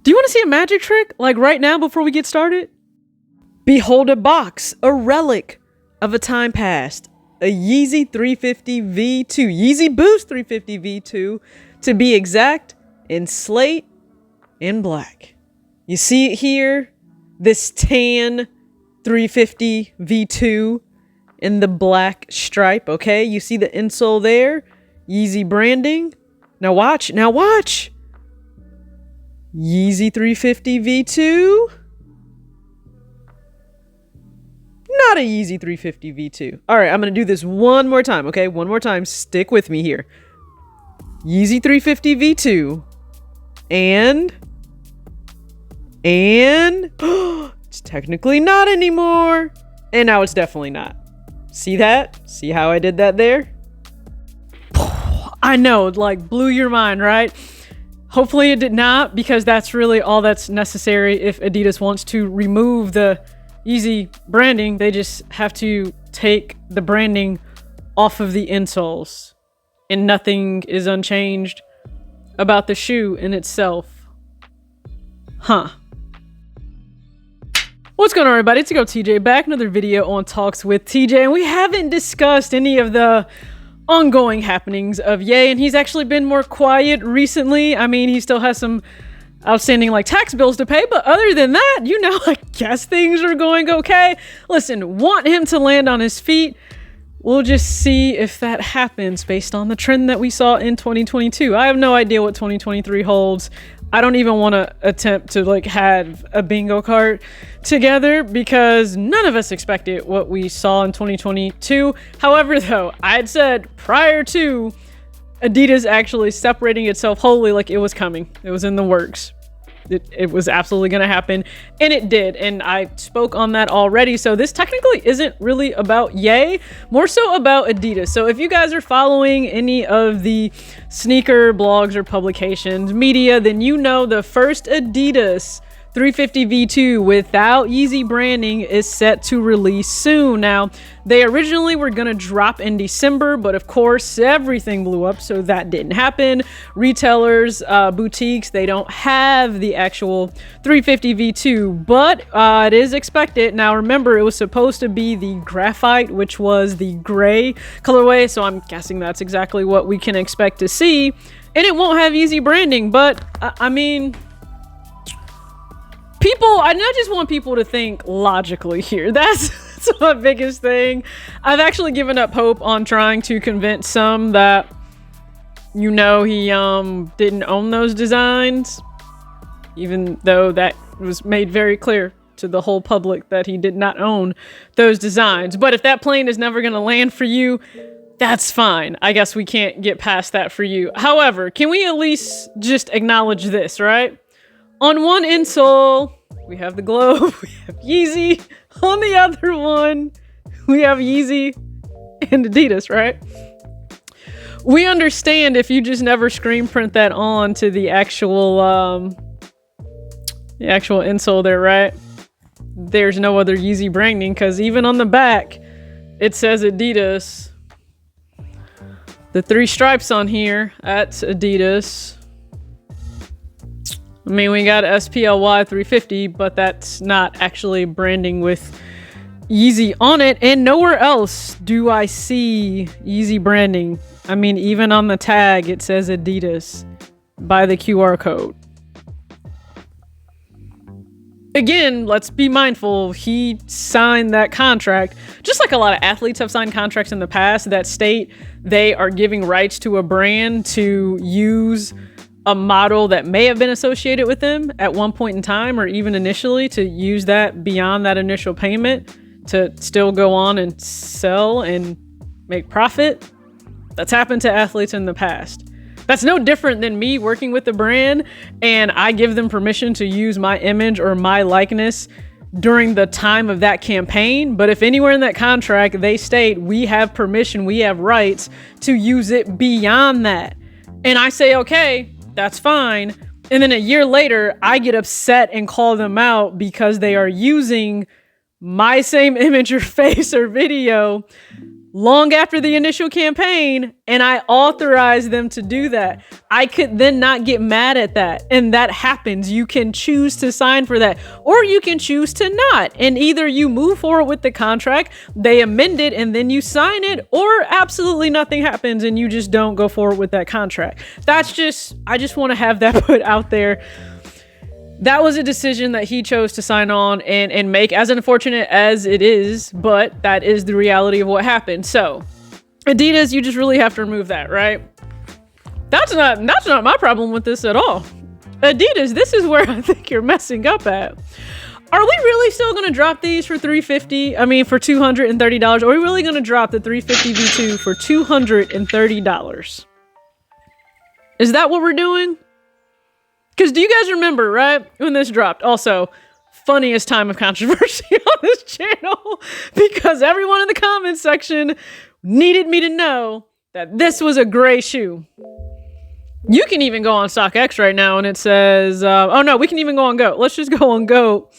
Do you want to see a magic trick? Like right now before we get started? Behold a box, a relic of a time past. A Yeezy 350 V2. Yeezy Boost 350 V2 to be exact, in slate and black. You see it here? This tan 350 V2 in the black stripe, okay? You see the insole there? Yeezy branding. Now watch. Yeezy 350 V2. Not a Yeezy 350 V2. All right, I'm going to do this one more time, okay? One more time. Stick with me here. Yeezy 350 V2. And it's technically not anymore. And now it's definitely not. See that? See how I did that there? I know, like, blew your mind, right? Hopefully it did not, because that's really all that's necessary if Adidas wants to remove the Yeezy branding. They just have to take the branding off of the insoles, and nothing is unchanged about the shoe in itself. Huh. What's going on, everybody? It's your girl TJ, back another video on Talks with TJ, and we haven't discussed any of the ongoing happenings of Ye, and he's actually been more quiet recently. I mean, he still has some outstanding like tax bills to pay, but other than that, you know, I guess things are going okay. Listen, want him to land on his feet. We'll just see if that happens based on the trend that we saw in 2022. I have no idea what 2023 holds. I don't even want to attempt to like have a bingo card together because none of us expected what we saw in 2022. However, though, I had said prior to Adidas actually separating itself wholly, like it was coming. It was in the works. It was absolutely going to happen, and it did, and I spoke on that already. So this technically isn't really about Ye, more so about Adidas. So if you guys are following any of the sneaker blogs or publications, media, then you know the first Adidas 350 V2 without Yeezy branding is set to release soon. Now, they originally were going to drop in December, but of course, everything blew up, so that didn't happen. Retailers, boutiques, they don't have the actual 350 V2, but it is expected. Now, remember, it was supposed to be the graphite, which was the gray colorway, so I'm guessing that's exactly what we can expect to see. And it won't have Yeezy branding, but I mean, I just want people to think logically here. That's my biggest thing. I've actually given up hope on trying to convince some that, you know, he didn't own those designs, even though that was made very clear to the whole public that he did not own those designs. But if that plane is never going to land for you, that's fine. I guess we can't get past that for you. However, can we at least just acknowledge this, right? On one insole, we have the globe, we have Yeezy. On the other one, we have Yeezy and Adidas, right? We understand if you just never screen print that on to the actual insole there, right? There's no other Yeezy branding, because even on the back, it says Adidas. The 3 stripes on here, that's Adidas. I mean, we got SPLY 350, but that's not actually branding with Yeezy on it. And nowhere else do I see Yeezy branding. I mean, even on the tag, it says Adidas by the QR code. Again, let's be mindful. He signed that contract, just like a lot of athletes have signed contracts in the past that state they are giving rights to a brand to use a model that may have been associated with them at one point in time, or even initially, to use that beyond that initial payment to still go on and sell and make profit. That's happened to athletes in the past. That's no different than me working with a brand and I give them permission to use my image or my likeness during the time of that campaign. But if anywhere in that contract they state we have permission, we have rights to use it beyond that, and I say, okay, that's fine. And then a year later, I get upset and call them out because they are using my same image or face or video long after the initial campaign, and I authorized them to do that. I could then not get mad at that. And that happens. You can choose to sign for that, or you can choose to not. And either you move forward with the contract, they amend it, and then you sign it, or absolutely nothing happens and you just don't go forward with that contract. I just want to have that put out there. That was a decision that he chose to sign on and make, as unfortunate as it is, but that is the reality of what happened. So Adidas, you just really have to remove that, right? That's not my problem with this at all. Adidas, this is where I think you're messing up at. Are we really still going to drop these for $350? I mean, for $230? Are we really going to drop the 350 V2 for $230? Is that what we're doing? Because do you guys remember, right, when this dropped? Also, funniest time of controversy on this channel, because everyone in the comments section needed me to know that this was a gray shoe. You can even go on StockX right now and it says, oh no, we can even go on GOAT. Let's just go on GOAT.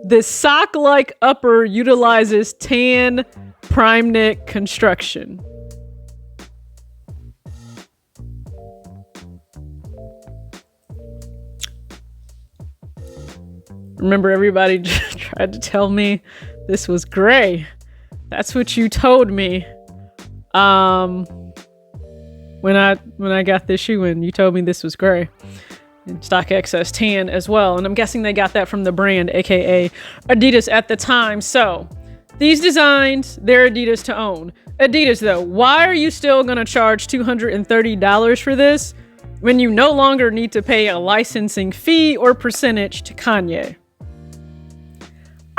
The sock-like upper utilizes tan prime knit construction. Remember, everybody tried to tell me this was gray. That's what you told me. When I got this shoe in, you told me this was gray. And StockX says tan as well. And I'm guessing they got that from the brand, aka Adidas at the time. So these designs, they're Adidas to own. Adidas though, why are you still gonna charge $230 for this when you no longer need to pay a licensing fee or percentage to Kanye?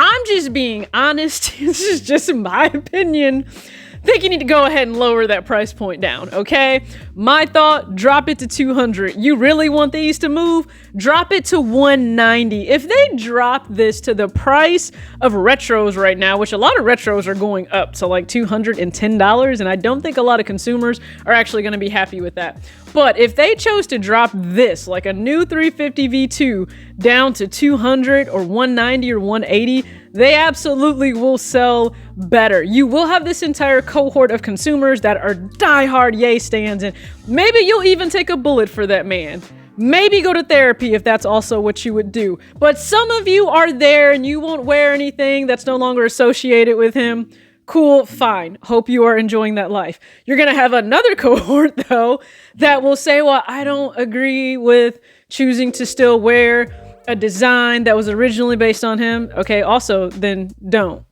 I'm just being honest. This is just my opinion. I think you need to go ahead and lower that price point down, okay? My thought, drop it to $200. You really want these to move? Drop it to $190. If they drop this to the price of retros right now, which a lot of retros are going up to like $210, and I don't think a lot of consumers are actually going to be happy with that. But if they chose to drop this, like a new 350 V2 down to $200 or $190 or $180, they absolutely will sell better. You will have this entire cohort of consumers that are diehard Ye stans, and maybe you'll even take a bullet for that man. Maybe go to therapy if that's also what you would do. But some of you are there and you won't wear anything that's no longer associated with him. Cool, fine. Hope you are enjoying that life. You're going to have another cohort, though, that will say, well, I don't agree with choosing to still wear a design that was originally based on him. Okay, also, then don't.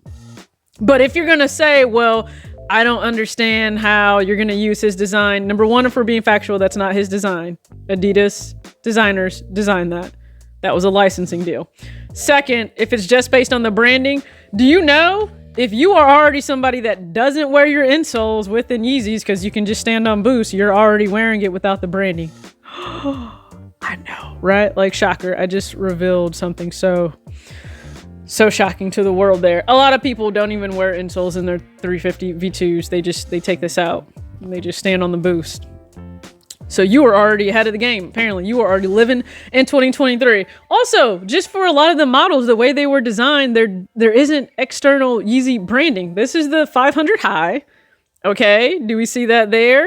But if you're going to say, well, I don't understand how you're going to use his design. Number one, if we're being factual, that's not his design. Adidas designers designed that. That was a licensing deal. Second, if it's just based on the branding, do you know if you are already somebody that doesn't wear your insoles within Yeezys because you can just stand on Boost, you're already wearing it without the branding. I know, right? Like, shocker. I just revealed something so shocking to the world there. A lot of people don't even wear insoles in their 350 V2s. They take this out and they just stand on the Boost. So you are already ahead of the game. Apparently you are already living in 2023. Also, just for a lot of the models, the way they were designed, there isn't external Yeezy branding. This is the 500 high. Okay, do we see that there?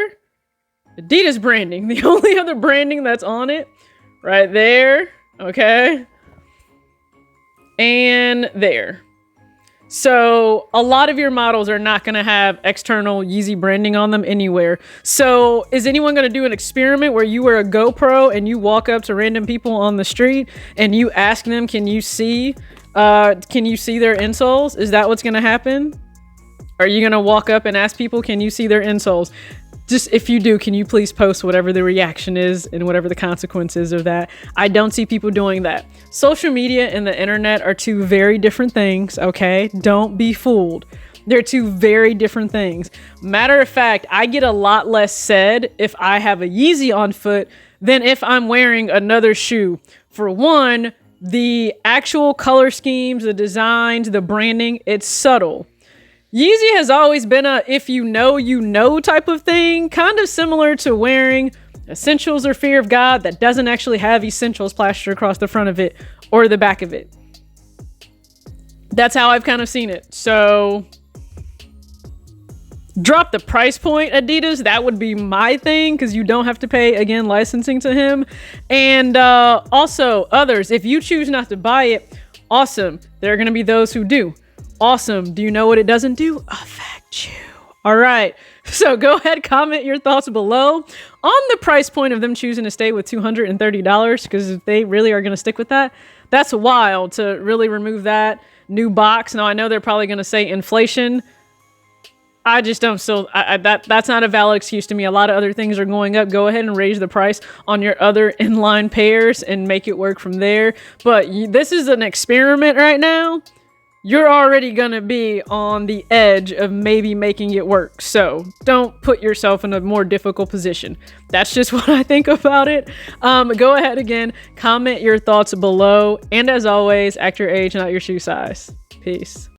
Adidas branding, the only other branding that's on it, right there. Okay, and there. So a lot of your models are not going to have external Yeezy branding on them anywhere. So is anyone going to do an experiment where you wear a GoPro and you walk up to random people on the street and you ask them, can you see their insoles? Is that what's going to happen? Are you going to walk up and ask people, can you see their insoles? Just, if you do, can you please post whatever the reaction is and whatever the consequences of that? I don't see people doing that. Social media and the internet are two very different things, okay? Don't be fooled. They're two very different things. Matter of fact, I get a lot less said if I have a Yeezy on foot than if I'm wearing another shoe. For one, the actual color schemes, the designs, the branding, it's subtle. Yeezy has always been a if you know type of thing, kind of similar to wearing Essentials or Fear of God that doesn't actually have Essentials plastered across the front of it or the back of it. That's how I've kind of seen it. So drop the price point, Adidas. That would be my thing, because you don't have to pay, again, licensing to him. And also others, if you choose not to buy it, awesome. There are going to be those who do. Awesome. Do you know what it doesn't do? Affect you. All right. So go ahead, comment your thoughts below on the price point of them choosing to stay with $230, because if they really are going to stick with that, that's wild to really remove that new box. Now, I know they're probably going to say inflation. I just don't that's not a valid excuse to me. A lot of other things are going up. Go ahead and raise the price on your other inline pairs and make it work from there. But this is an experiment right now. You're already gonna be on the edge of maybe making it work. So don't put yourself in a more difficult position. That's just what I think about it. Go ahead again, comment your thoughts below. And as always, act your age, not your shoe size. Peace.